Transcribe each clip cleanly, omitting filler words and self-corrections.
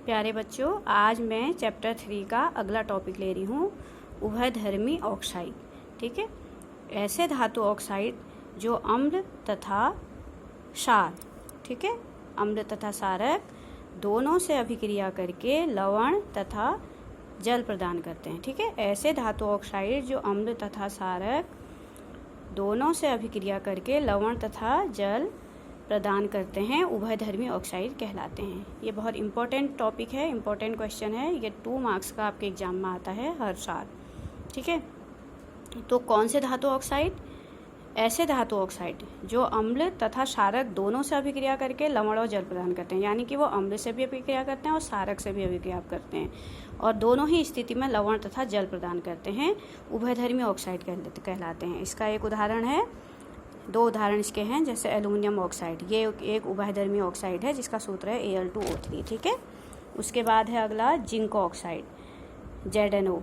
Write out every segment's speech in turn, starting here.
प्यारे बच्चों, आज मैं चैप्टर 3 का अगला टॉपिक ले रही हूँ, उभयधर्मी ऑक्साइड। ठीक है, ऐसे धातु ऑक्साइड जो अम्ल तथा क्षार, ठीक है, अम्ल तथा क्षारक दोनों से अभिक्रिया करके लवण तथा जल प्रदान करते हैं। ठीक है, ऐसे धातु ऑक्साइड जो अम्ल तथा क्षारक दोनों से अभिक्रिया करके लवण तथा जल प्रदान करते हैं, उभयधर्मी ऑक्साइड कहलाते हैं। ये बहुत इंपॉर्टेंट टॉपिक है, इंपॉर्टेंट क्वेश्चन है। ये 2 मार्क्स का आपके एग्जाम में आता है हर साल। ठीक है, तो कौन से धातु ऑक्साइड? ऐसे धातु ऑक्साइड जो अम्ल तथा क्षारक दोनों से अभिक्रिया करके लवण और जल प्रदान करते हैं, यानी कि वो अम्ल से भी अभिक्रिया करते हैं और क्षारक से भी अभिक्रिया करते हैं और दोनों ही स्थिति में लवण तथा जल प्रदान करते हैं, उभयधर्मी ऑक्साइड कहलाते हैं। इसका एक उदाहरण है, 2 उदाहरण इसके हैं, जैसे एल्यूमिनियम ऑक्साइड, ये एक उभयधर्मी ऑक्साइड है जिसका सूत्र है Al2O3। ठीक है, उसके बाद है अगला जिंक ऑक्साइड, ZnO,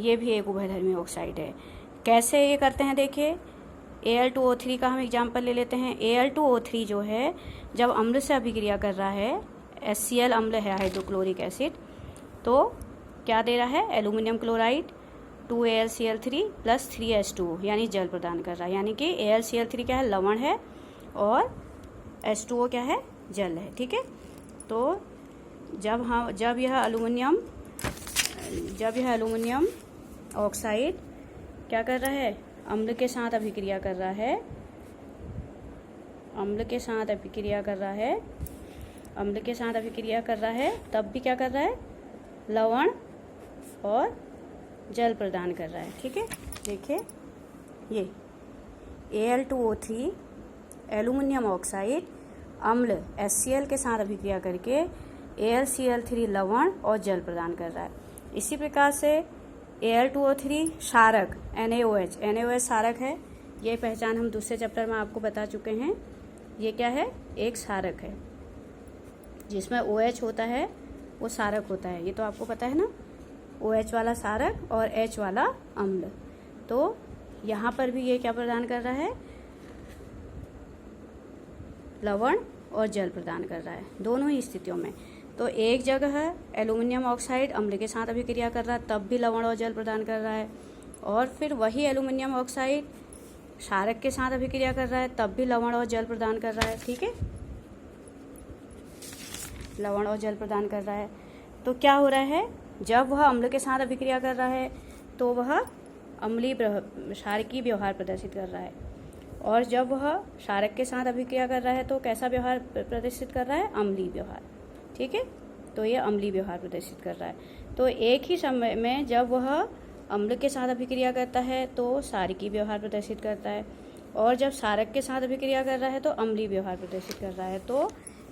ये भी एक उभयधर्मी ऑक्साइड है। कैसे ये करते हैं देखिए, Al2O3 का हम एग्जाम्पल ले लेते हैं। Al2O3 जो है जब अम्ल से अभिक्रिया कर रहा है, HCl अम्ल है, हाइड्रोक्लोरिक एसिड, तो क्या दे रहा है? Aluminium chloride 2AlCl3 plus 3H2O, यानी जल प्रदान कर रहा है। यानी कि AlCl3 क्या है? लवण है और H2O क्या है? जल है। ठीक है, तो जब यह एल्यूमिनियम ऑक्साइड क्या कर रहा है? अम्ल के साथ अभिक्रिया कर रहा है, अम्ल के साथ अभिक्रिया कर रहा है, तब भी क्या कर रहा है? लवण और जल प्रदान कर रहा है। ठीक है, देखिए ये Al2O3 एल्यूमिनियम ऑक्साइड अम्ल HCl के साथ अभिक्रिया करके AlCl3 लवण और जल प्रदान कर रहा है। इसी प्रकार से Al2O3 क्षारक NaOH क्षारक है। ये पहचान हम दूसरे चैप्टर में आपको बता चुके हैं। ये क्या है? एक क्षारक है, जिसमें OH होता है वो क्षारक होता है, ये तो आपको पता है ना। OH वाला क्षारक और H वाला अम्ल। तो यहाँ पर भी ये क्या प्रदान कर रहा है? लवण और जल प्रदान कर रहा है, दोनों ही स्थितियों में। तो एक जगह है एल्यूमिनियम ऑक्साइड अम्ल के साथ अभिक्रिया कर रहा है, तब भी लवण और जल प्रदान कर रहा है, और फिर वही एल्यूमिनियम ऑक्साइड क्षारक के साथ अभिक्रिया कर रहा है, तब भी लवण और जल प्रदान कर रहा है। ठीक है, लवण और जल प्रदान कर रहा है। तो क्या हो रहा है? जब वह अम्ल के साथ अभिक्रिया कर रहा है तो वह अम्लीय क्षारकीय व्यवहार प्रदर्शित कर रहा है, और जब वह क्षारक के साथ अभिक्रिया कर रहा है तो कैसा व्यवहार प्रदर्शित कर रहा है? अम्लीय व्यवहार। ठीक है, तो ये अम्लीय व्यवहार प्रदर्शित कर रहा है। तो एक ही समय में जब वह अम्ल के साथ अभिक्रिया करता है तो क्षारकीय व्यवहार प्रदर्शित करता है, और जब क्षारक के साथ अभिक्रिया कर रहा है तो अम्लीय व्यवहार प्रदर्शित कर रहा है। तो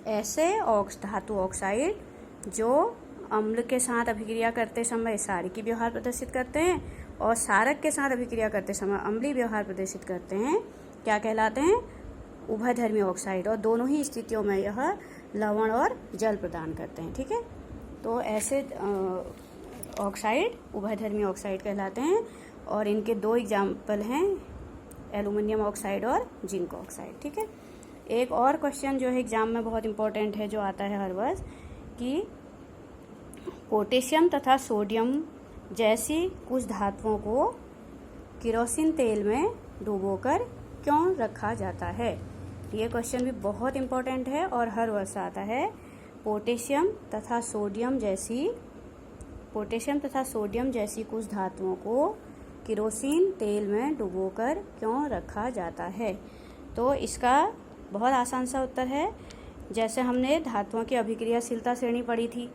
ऐसे धातु ऑक्साइड जो अम्ल के साथ अभिक्रिया करते समय क्षारकीय व्यवहार प्रदर्शित करते हैं और क्षारक के साथ अभिक्रिया करते समय अम्लीय व्यवहार प्रदर्शित करते हैं, क्या कहलाते हैं? उभयधर्मी ऑक्साइड। और दोनों ही स्थितियों में यह लवण और जल प्रदान करते हैं। ठीक है, तो ऐसे ऑक्साइड उभयधर्मी ऑक्साइड कहलाते हैं, और इनके 2 एग्जाम्पल हैं, एल्यूमिनियम ऑक्साइड और जिंक ऑक्साइड। ठीक है, एक और क्वेश्चन जो है एग्जाम में बहुत इंपॉर्टेंट है, जो आता है हर वर्ष, कि पोटेशियम तथा सोडियम जैसी कुछ धातुओं को केरोसिन तेल में डुबोकर क्यों रखा जाता है? ये क्वेश्चन भी बहुत इंपॉर्टेंट है और हर वर्ष आता है। पोटेशियम तथा सोडियम जैसी कुछ धातुओं को केरोसिन तेल में डुबोकर क्यों रखा जाता है? तो इसका बहुत आसान सा उत्तर है। जैसे हमने धातुओं की अभिक्रियाशीलता श्रेणी पढ़ी थी,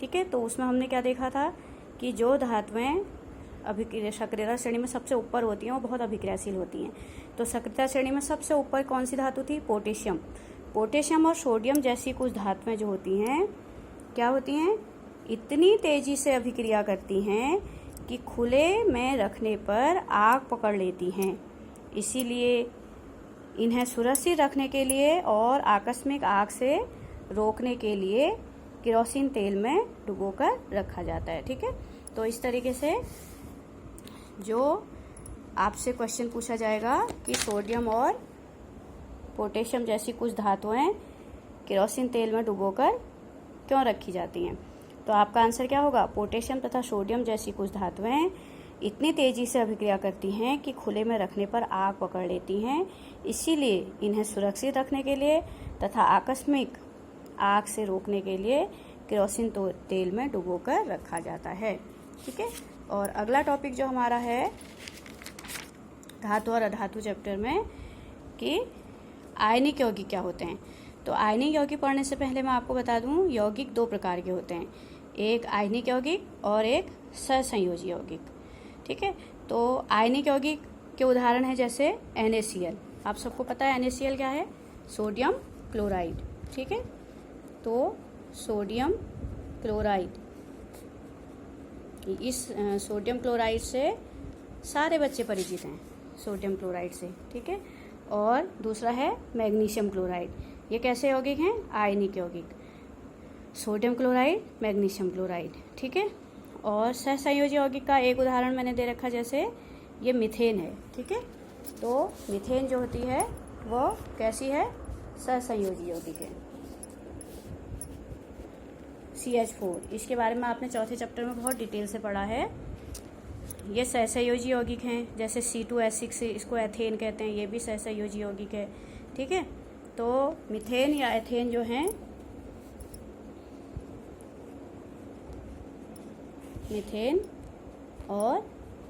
ठीक है, तो उसमें हमने क्या देखा था कि जो धातुएं सक्रियता श्रेणी में सबसे ऊपर होती हैं वो बहुत अभिक्रियाशील होती हैं। तो सक्रियता श्रेणी में सबसे ऊपर कौन सी धातु थी? पोटेशियम और सोडियम जैसी कुछ धातुएं जो होती हैं, क्या होती हैं? इतनी तेजी से अभिक्रिया करती हैं कि खुले में रखने पर आग पकड़ लेती हैं। इसीलिए इन्हें सुरक्षित रखने के लिए और आकस्मिक आग से रोकने के लिए केरोसिन तेल में डुबोकर रखा जाता है। ठीक है, तो इस तरीके से जो आपसे क्वेश्चन पूछा जाएगा कि सोडियम और पोटेशियम जैसी कुछ धातुएं केरोसिन तेल में डुबोकर क्यों रखी जाती हैं? तो आपका आंसर क्या होगा? पोटेशियम तथा सोडियम जैसी कुछ धातुएं इतनी तेजी से अभिक्रिया करती हैं कि खुले में रखने पर आग पकड़ लेती हैं, इसीलिए इन्हें सुरक्षित रखने के लिए तथा आकस्मिक आग से रोकने के लिए केरोसिन तेल में डुबोकर रखा जाता है। ठीक है, और अगला टॉपिक जो हमारा है धातु और अधातु चैप्टर में कि आयनिक यौगिक क्या होते हैं। तो आयनिक यौगिक पढ़ने से पहले मैं आपको बता दूं, यौगिक दो प्रकार के होते हैं, एक आयनिक यौगिक और एक सहसंयोजी यौगिक। ठीक है, तो आयनिक यौगिक के उदाहरण है जैसे NaCl। आप सबको पता है NaCl क्या है? Sodium chloride. ठीक है, तो सोडियम क्लोराइड, इस सोडियम क्लोराइड से सारे बच्चे परिचित हैं, सोडियम क्लोराइड से। ठीक है, और दूसरा है मैग्नीशियम क्लोराइड। ये कैसे यौगिक हैं? आयनिक यौगिक, सोडियम क्लोराइड, मैग्नीशियम क्लोराइड। ठीक है, और सहसंयोजी यौगिक का एक उदाहरण मैंने दे रखा, जैसे ये मीथेन है। ठीक है, तो मीथेन जो होती है वो कैसी है? सहसंयोजी यौगिक है, CH4। इसके बारे में आपने चौथे चैप्टर में बहुत डिटेल से पढ़ा है। ये सहसंयोजी यौगिक हैं, जैसे C2H6, इसको एथेन कहते हैं, ये भी सहसंयोजी यौगिक है। ठीक है, तो मीथेन या एथेन जो हैं, मीथेन और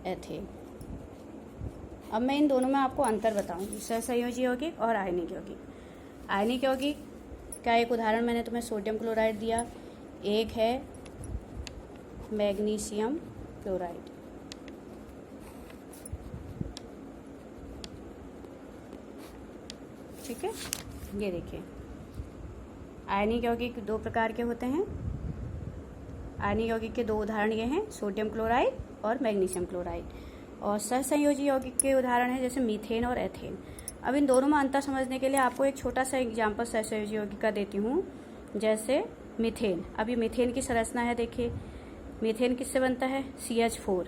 एथेन। अब मैं इन दोनों में आपको अंतर बताऊंगी, सहसंयोजी यौगिक और आयनिक यौगिक। आयनिक यौगिक का एक उदाहरण मैंने तुम्हें सोडियम क्लोराइड दिया, एक है मैग्नीशियम क्लोराइड। ठीक है, ये देखिए आयनिक यौगिक दो प्रकार के होते हैं। आयनिक यौगिक के दो उदाहरण ये हैं, सोडियम क्लोराइड और मैग्नीशियम क्लोराइड। और सहसंयोजी यौगिक के उदाहरण है जैसे मीथेन और एथेन। अब इन दोनों में अंतर समझने के लिए आपको एक छोटा सा एग्जाम्पल सहसंयोजी यौगिक का देती हूँ, जैसे मीथेन। अब ये मीथेन की संरचना है, देखिए मीथेन किससे बनता है? CH4।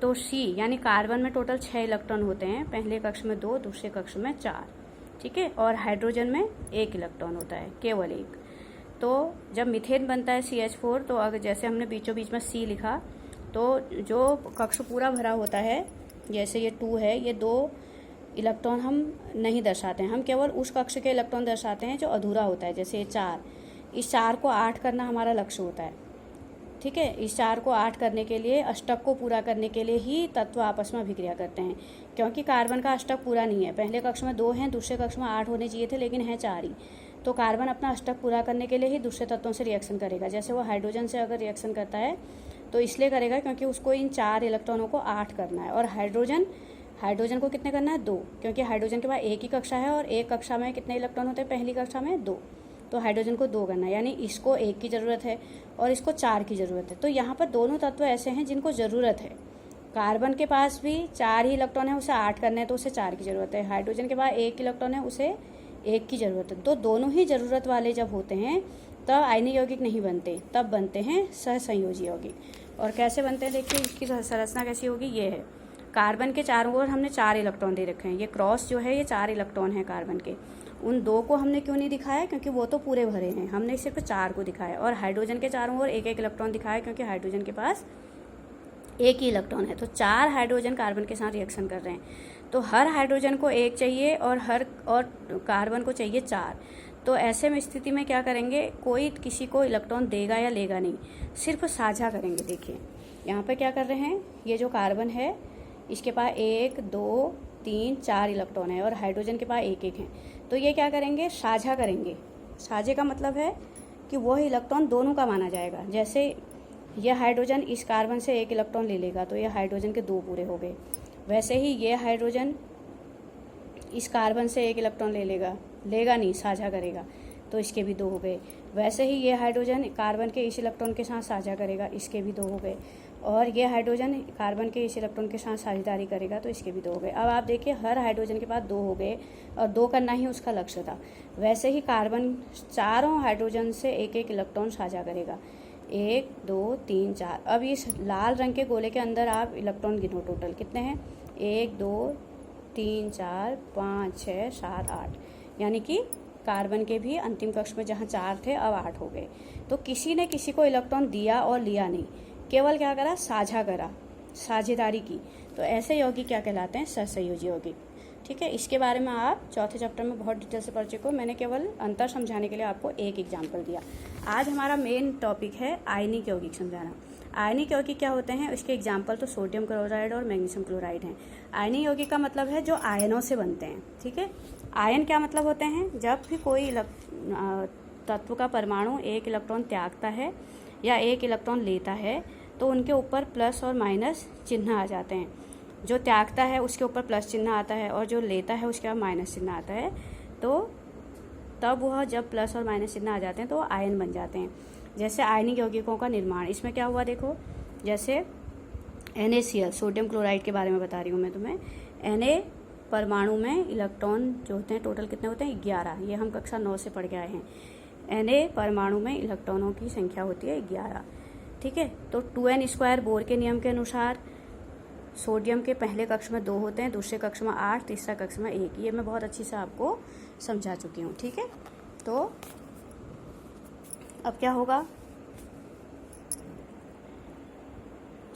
तो C यानी कार्बन में टोटल 6 इलेक्ट्रॉन होते हैं, पहले कक्ष में 2, दूसरे कक्ष में 4। ठीक है, और हाइड्रोजन में 1 इलेक्ट्रॉन होता है, केवल 1। तो जब मीथेन बनता है CH4, तो अगर जैसे हमने बीचों बीच में C लिखा, तो जो कक्ष पूरा भरा होता है, जैसे ये 2 है, ये 2 इलेक्ट्रॉन हम नहीं दर्शाते हैं, हम केवल उस कक्ष के इलेक्ट्रॉन दर्शाते हैं जो अधूरा होता है, जैसे ये 4। इस 4 को 8 करना हमारा लक्ष्य होता है। ठीक है, इस 4 को 8 करने के लिए, अष्टक को पूरा करने के लिए ही तत्व आपस में अभिक्रिया करते हैं, क्योंकि कार्बन का अष्टक पूरा नहीं है। पहले कक्ष में 2 हैं, दूसरे कक्ष में 8 होने चाहिए थे, लेकिन हैं 4 ही। तो कार्बन अपना अष्टक पूरा करने के लिए ही दूसरे तत्वों से रिएक्शन करेगा। जैसे वो हाइड्रोजन से अगर रिएक्शन करता है तो इसलिए करेगा क्योंकि उसको इन 4 इलेक्ट्रॉनों को 8 करना है। और हाइड्रोजन को कितने करना है? 2, क्योंकि हाइड्रोजन के पास एक ही कक्षा है, और एक कक्षा में कितने इलेक्ट्रॉन होते हैं? पहली कक्षा में 2। तो हाइड्रोजन को 2 करना है, यानी इसको 1 की ज़रूरत है और इसको 4 की ज़रूरत है। तो यहाँ पर दोनों तत्व ऐसे हैं जिनको ज़रूरत है। कार्बन के पास भी 4 ही इलेक्ट्रॉन है, उसे 8 करना है, तो उसे 4 की ज़रूरत है। हाइड्रोजन के पास 1 इलेक्ट्रॉन है, उसे 1 की ज़रूरत है। तो दोनों ही ज़रूरत वाले जब होते हैं तब आयनिक यौगिक नहीं बनते, तब बनते हैं सहसंयोजी यौगिक। और कैसे बनते हैं देखिए, इसकी संरचना कैसी होगी? ये है, कार्बन के चारों ओर हमने 4 इलेक्ट्रॉन दे रखे हैं। ये क्रॉस जो है, ये 4 इलेक्ट्रॉन है कार्बन के। उन 2 को हमने क्यों नहीं दिखाया? क्योंकि वो तो पूरे भरे हैं, हमने सिर्फ 4 को दिखाया। और हाइड्रोजन के चारों ओर 1-1 इलेक्ट्रॉन दिखाया, क्योंकि हाइड्रोजन के पास 1 ही इलेक्ट्रॉन है। तो 4 हाइड्रोजन कार्बन के साथ रिएक्शन कर रहे हैं, तो हर हाइड्रोजन को 1 चाहिए और कार्बन को चाहिए 4। तो ऐसे में स्थिति में क्या करेंगे? कोई किसी को इलेक्ट्रॉन देगा या लेगा नहीं, सिर्फ साझा करेंगे। देखिए यहाँ पे क्या कर रहे हैं, ये जो कार्बन है इसके पास 1, 2, 3, 4 इलेक्ट्रॉन है, और हाइड्रोजन के पास 1-1 है। तो ये क्या करेंगे? साझा करेंगे। साझे का मतलब है कि वह इलेक्ट्रॉन दोनों का माना जाएगा। जैसे यह हाइड्रोजन इस कार्बन से 1 इलेक्ट्रॉन ले लेगा, तो यह हाइड्रोजन के 2 पूरे हो गए। वैसे ही ये हाइड्रोजन इस कार्बन से 1 इलेक्ट्रॉन लेगा नहीं, साझा करेगा, तो इसके भी 2 हो गए। वैसे ही ये हाइड्रोजन कार्बन के इस इलेक्ट्रॉन के साथ साझा करेगा, इसके भी 2 हो गए। और ये हाइड्रोजन कार्बन के इस इलेक्ट्रॉन के साथ साझेदारी करेगा, तो इसके भी 2 हो गए। अब आप देखिए, हर हाइड्रोजन के पास 2 हो गए, और 2 करना ही उसका लक्ष्य था। वैसे ही कार्बन चारों हाइड्रोजन से 1-1 इलेक्ट्रॉन साझा करेगा, 1, 2, 3, 4। अब इस लाल रंग के गोले के अंदर आप इलेक्ट्रॉन गिनो, टोटल कितने हैं? 1, 2, 3, 4, 5, 6, 7, 8, यानी कि कार्बन के भी अंतिम कक्ष में जहाँ 4 थे अब 8 हो गए। तो किसी ने किसी को इलेक्ट्रॉन दिया और लिया नहीं, केवल क्या करा, साझा करा, साझेदारी की। तो ऐसे यौगिक क्या कहलाते हैं, सहसंयोजी यौगिक। ठीक है, इसके बारे में आप चौथे चैप्टर में बहुत डिटेल से पढ़ चुके हो। मैंने केवल अंतर समझाने के लिए आपको एक एग्जाम्पल दिया। आज हमारा मेन टॉपिक है आयनिक यौगिक समझाना। आयनिक यौगिक क्या होते हैं, इसके एग्जाम्पल तो सोडियम क्लोराइड और मैग्नीशियम क्लोराइड हैं। आयनिक यौगिक का मतलब है जो आयनों से बनते हैं। ठीक है, आयन क्या मतलब होते हैं, जब भी कोई तत्व का परमाणु एक इलेक्ट्रॉन त्यागता है या एक इलेक्ट्रॉन लेता है तो उनके ऊपर प्लस और माइनस चिन्ह आ जाते हैं। जो त्यागता है उसके ऊपर प्लस चिन्ह आता है और जो लेता है उसके बाद माइनस चिन्ह आता है। तो तब वह जब प्लस और माइनस चिन्ह आ जाते हैं तो आयन बन जाते हैं। जैसे आयनिक यौगिकों का निर्माण, इसमें क्या हुआ देखो, जैसे NaCl सोडियम क्लोराइड के बारे में बता रही हूँ मैं तुम्हें। Na परमाणु में इलेक्ट्रॉन जो होते हैं टोटल कितने होते हैं, 11। ये हम कक्षा 9 से पढ़ के आए हैं। Na परमाणु में इलेक्ट्रॉनों की संख्या होती है 11। ठीक है, तो 2n² बोर के नियम के अनुसार सोडियम के पहले कक्ष में 2 होते हैं, दूसरे कक्ष में 8, तीसरा कक्ष में 1। ये मैं बहुत अच्छी से आपको समझा चुकी हूँ। ठीक है, तो अब क्या होगा,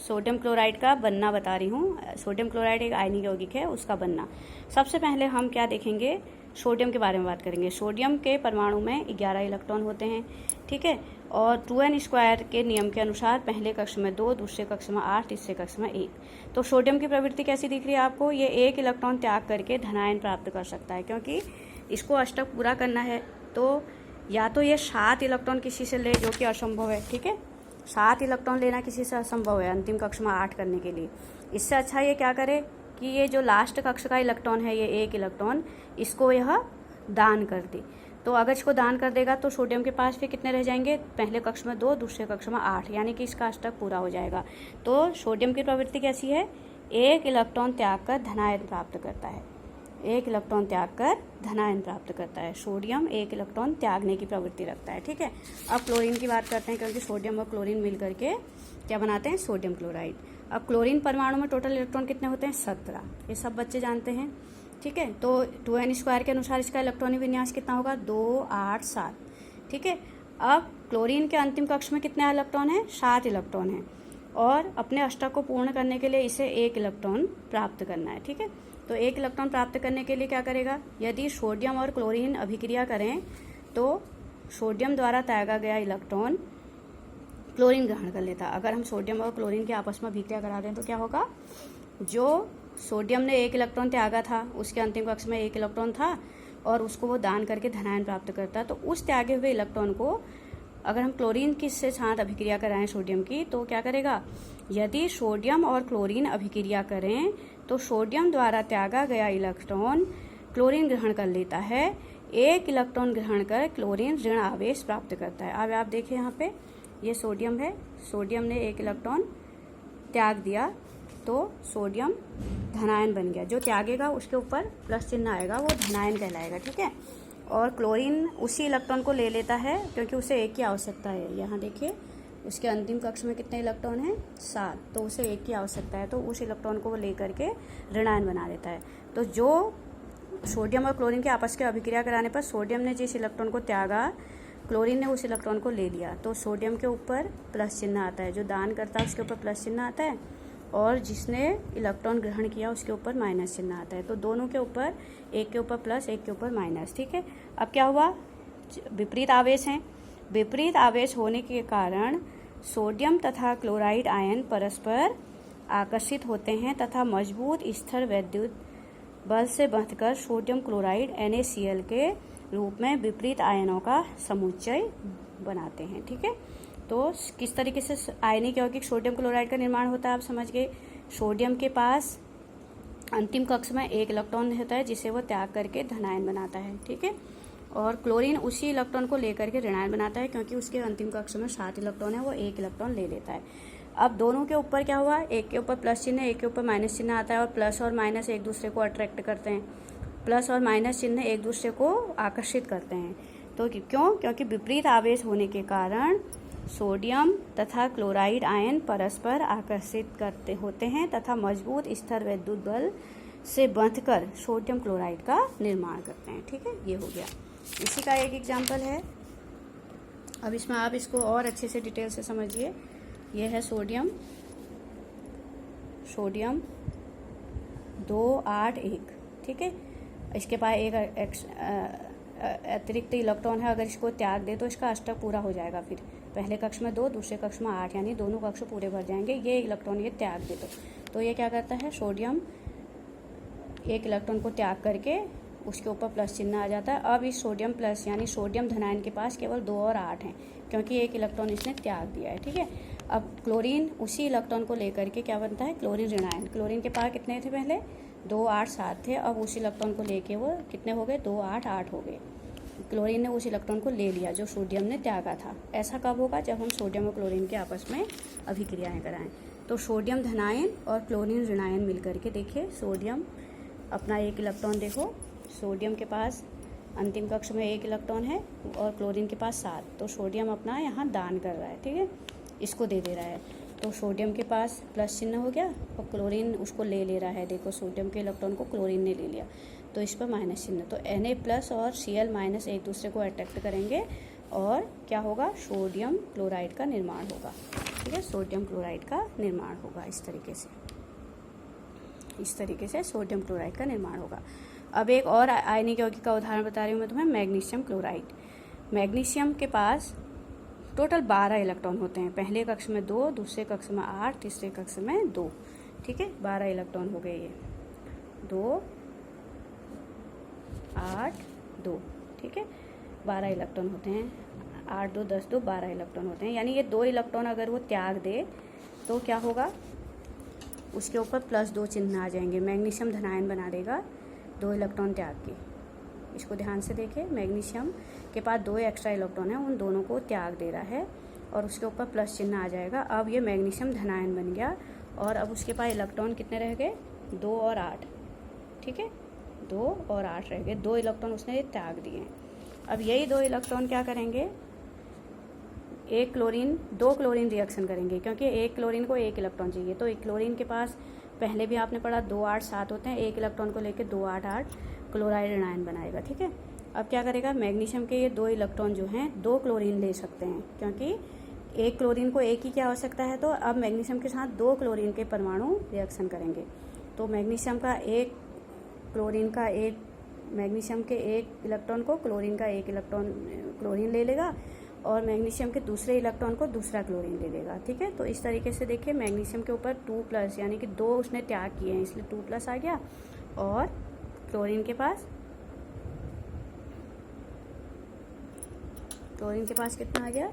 सोडियम क्लोराइड का बनना बता रही हूँ। सोडियम क्लोराइड एक आयनिक यौगिक है, उसका बनना। सबसे पहले हम क्या देखेंगे, सोडियम के बारे में बात करेंगे। सोडियम के परमाणु में 11 इलेक्ट्रॉन होते हैं। ठीक है, और 2n² के नियम के अनुसार पहले कक्ष में 2, दूसरे कक्ष में 8, तीसरे कक्ष में 1। तो सोडियम की प्रवृत्ति कैसी दिख रही है आपको, ये एक इलेक्ट्रॉन त्याग करके धनायन प्राप्त कर सकता है, क्योंकि इसको अष्टक पूरा करना है। तो या तो ये 7 इलेक्ट्रॉन किसी से ले, जो कि असंभव है। ठीक है, 7 इलेक्ट्रॉन लेना किसी से असंभव है अंतिम कक्ष में 8 करने के लिए। इससे अच्छा ये क्या करे कि ये जो लास्ट कक्ष का इलेक्ट्रॉन है, ये 1 इलेक्ट्रॉन, इसको यह दान कर दे। तो अगर इसको दान कर देगा तो सोडियम के पास फिर कितने रह जाएंगे, पहले कक्ष में 2, दूसरे कक्ष में 8, यानी कि इसका अष्टक पूरा हो जाएगा। तो सोडियम की प्रवृत्ति कैसी है, 1 इलेक्ट्रॉन त्याग कर धनायन प्राप्त करता है। 1 इलेक्ट्रॉन त्याग कर धनायन प्राप्त करता है। सोडियम 1 इलेक्ट्रॉन त्यागने की प्रवृत्ति रखता है। ठीक है, अब क्लोरीन की बात करते हैं, क्योंकि सोडियम और क्लोरीन मिल करके क्या बनाते हैं, सोडियम क्लोराइड। अब क्लोरीन परमाणु में टोटल इलेक्ट्रॉन कितने होते हैं, 17। ये सब बच्चे जानते हैं। ठीक है, तो 2n² के अनुसार इसका इलेक्ट्रॉनिक विन्यास कितना होगा, 2, 8, 7। ठीक है, अब क्लोरीन के अंतिम कक्ष में कितने इलेक्ट्रॉन हैं, 7 इलेक्ट्रॉन हैं, और अपने अष्टक को पूर्ण करने के लिए इसे 1 इलेक्ट्रॉन प्राप्त करना है। ठीक है, तो 1 इलेक्ट्रॉन प्राप्त करने के लिए क्या करेगा, यदि सोडियम और क्लोरीन अभिक्रिया करें तो सोडियम द्वारा त्यागा गया इलेक्ट्रॉन क्लोरीन ग्रहण कर लेता। अगर हम सोडियम और क्लोरीन के आपस में अभिक्रिया करा दें तो क्या होगा, जो सोडियम ने 1 इलेक्ट्रॉन त्यागा था, उसके अंतिम कक्ष में 1 इलेक्ट्रॉन था और उसको वो दान करके धनायन प्राप्त करता। तो उस त्यागे हुए इलेक्ट्रॉन को अगर हम क्लोरीन की से साथ अभिक्रिया कराएं सोडियम की, तो क्या करेगा, यदि सोडियम और क्लोरीन अभिक्रिया करें तो सोडियम द्वारा त्यागा गया इलेक्ट्रॉन क्लोरीन ग्रहण कर लेता है। 1 इलेक्ट्रॉन ग्रहण कर क्लोरीन ऋण आवेश प्राप्त करता है। अब आप देखिए यहाँ पे ये सोडियम है, सोडियम ने 1 इलेक्ट्रॉन त्याग दिया तो सोडियम धनायन बन गया। जो त्यागेगा उसके ऊपर प्लस चिन्ह आएगा, वो धनायन कहलाएगा। ठीक है, और क्लोरीन उसी इलेक्ट्रॉन को ले लेता है क्योंकि उसे 1 की आवश्यकता है। यहाँ देखिए उसके अंतिम कक्ष में कितने इलेक्ट्रॉन हैं, 7, तो उसे 1 की आवश्यकता है, तो उस इलेक्ट्रॉन को वो लेकर के ऋणायन बना देता है। तो जो सोडियम और क्लोरीन के आपस के अभिक्रिया कराने पर सोडियम ने जिस इलेक्ट्रॉन को त्यागा, क्लोरीन ने उस इलेक्ट्रॉन को ले लिया, तो सोडियम के ऊपर प्लस चिन्ह आता है। जो दान करता है उसके ऊपर प्लस चिन्ह आता है, और जिसने इलेक्ट्रॉन ग्रहण किया उसके ऊपर माइनस चिन्ह आता है। तो दोनों के ऊपर, एक के ऊपर प्लस, एक के ऊपर माइनस। ठीक है, अब क्या हुआ, विपरीत आवेश हैं। विपरीत आवेश होने के कारण सोडियम तथा क्लोराइड आयन परस्पर आकर्षित होते हैं तथा मजबूत स्थिर वैद्युत बल से बंधकर सोडियम क्लोराइड NaCl के रूप में विपरीत आयनों का समुच्चय बनाते हैं। ठीक है, तो किस तरीके से आयनिक यौगिक सोडियम क्लोराइड का निर्माण होता है आप समझ गए। सोडियम के पास अंतिम कक्ष में 1 इलेक्ट्रॉन होता है जिसे वो त्याग करके धनायन बनाता है। ठीक है, और क्लोरीन उसी इलेक्ट्रॉन को लेकर के ऋणायन बनाता है, क्योंकि उसके अंतिम कक्ष में 7 इलेक्ट्रॉन है, वो 1 इलेक्ट्रॉन ले लेता है। अब दोनों के ऊपर क्या हुआ, एक के ऊपर प्लस चिन्ह, एक के ऊपर माइनस चिन्ह आता है, और प्लस और माइनस एक दूसरे को अट्रैक्ट करते हैं। प्लस और माइनस चिन्ह एक दूसरे को आकर्षित करते हैं। तो क्यों, क्योंकि विपरीत आवेश होने के कारण सोडियम तथा क्लोराइड आयन परस्पर आकर्षित करते होते हैं तथा मजबूत स्थिर वैद्युत बल से बंधकर सोडियम क्लोराइड का निर्माण करते हैं। ठीक है, ये हो गया। इसी का एक एग्जाम्पल है। अब इसमें आप इसको और अच्छे से डिटेल से समझिए। ये है सोडियम 281, ठीक है। इसके पास एक अतिरिक्त इलेक्ट्रॉन है, अगर इसको त्याग दे तो इसका अष्टक पूरा हो जाएगा। फिर पहले कक्ष में 2, दूसरे कक्ष में 8, यानी दोनों कक्ष पूरे भर जाएंगे। ये इलेक्ट्रॉन ये त्याग दे तो ये क्या करता है, सोडियम एक इलेक्ट्रॉन को त्याग करके उसके ऊपर प्लस चिन्ह आ जाता है। अब इस सोडियम प्लस यानी सोडियम धनायन के पास केवल 2 और 8 हैं, क्योंकि एक इलेक्ट्रॉन इसने त्याग दिया है, ठीक है। अब क्लोरीन उसी इलेक्ट्रॉन को लेकर के क्या बनता है, क्लोरीन ऋणायन। क्लोरीन के पास कितने थे पहले, 2, 8, 7 थे। अब उस इलेक्ट्रॉन को लेके वो कितने हो गए, 2, 8, 8 हो गए। क्लोरीन ने उस इलेक्ट्रॉन को ले लिया जो सोडियम ने त्यागा था। ऐसा कब होगा, जब हम सोडियम और क्लोरीन के आपस में अभिक्रियाएं कराएं। तो सोडियम धनायन और क्लोरीन ऋणायन मिलकर के, देखिए सोडियम अपना एक इलेक्ट्रॉन, देखो सोडियम के पास अंतिम कक्ष में 1 इलेक्ट्रॉन है और क्लोरीन के पास 7। तो सोडियम अपना यहाँ दान कर रहा है, ठीक है, इसको दे दे रहा है। तो सोडियम के पास प्लस चिन्ह हो गया और क्लोरीन उसको ले रहा है। देखो सोडियम के इलेक्ट्रॉन को क्लोरीन ने ले लिया, तो इस पर माइनस चिन्ह। तो Na+ और Cl- एक दूसरे को अट्रैक्ट करेंगे और क्या होगा, सोडियम क्लोराइड का निर्माण होगा, ठीक है। सोडियम क्लोराइड का निर्माण होगा इस तरीके से सोडियम क्लोराइड का निर्माण होगा। अब एक और आयनिक यौगिक का उदाहरण बता रही हूँ मैं तुम्हें, मैग्नीशियम क्लोराइड। मैग्नीशियम के पास टोटल 12 इलेक्ट्रॉन होते हैं। पहले कक्ष में 2, दूसरे कक्ष में 8, तीसरे कक्ष में 2, ठीक है। 12 इलेक्ट्रॉन हो गए ये, 2, 8, 2, ठीक है। 12 इलेक्ट्रॉन होते हैं, 8, 2, 10, 2, 12 इलेक्ट्रॉन होते हैं। यानी ये 2 इलेक्ट्रॉन अगर वो त्याग दे तो क्या होगा, उसके ऊपर +2 चिन्ह आ जाएंगे। मैग्नीशियम धनायन बना देगा 2 इलेक्ट्रॉन त्याग के। इसको ध्यान से देखें, मैग्नीशियम के पास 2 एक्स्ट्रा इलेक्ट्रॉन है, उन दोनों को त्याग दे रहा है और उसके ऊपर प्लस चिन्ह आ जाएगा। अब ये मैग्नीशियम धनायन बन गया और अब उसके पास इलेक्ट्रॉन कितने रह गए, 2 और 8, ठीक है। 2 और 8 रह गए, 2 इलेक्ट्रॉन उसने त्याग दिए। अब यही 2 इलेक्ट्रॉन क्या करेंगे, 2 क्लोरीन रिएक्शन करेंगे, क्योंकि एक क्लोरीन को 1 इलेक्ट्रॉन चाहिए। तो एक क्लोरीन के पास पहले भी आपने पढ़ा 2, 8, 7 होते हैं। 1 इलेक्ट्रॉन को लेकर 2, 8, 8 क्लोराइड ऋणायन बनाएगा, ठीक है। अब क्या करेगा, मैग्नीशियम के ये 2 इलेक्ट्रॉन जो हैं 2 क्लोरीन ले सकते हैं, क्योंकि एक क्लोरीन को 1 ही की आवश्यकता है। तो अब मैग्नीशियम के साथ 2 क्लोरीन के परमाणु रिएक्शन करेंगे। तो मैग्नीशियम के 1 इलेक्ट्रॉन को क्लोरीन का 1 इलेक्ट्रॉन क्लोरीन ले लेगा और मैग्नीशियम के दूसरे इलेक्ट्रॉन को दूसरा क्लोरीन ले लेगा, ठीक है। तो इस तरीके से देखिए, मैग्नीशियम के ऊपर 2+ यानी कि 2 उसने त्याग किए हैं, इसलिए 2+ आ गया। और क्लोरीन के पास कितना आ गया,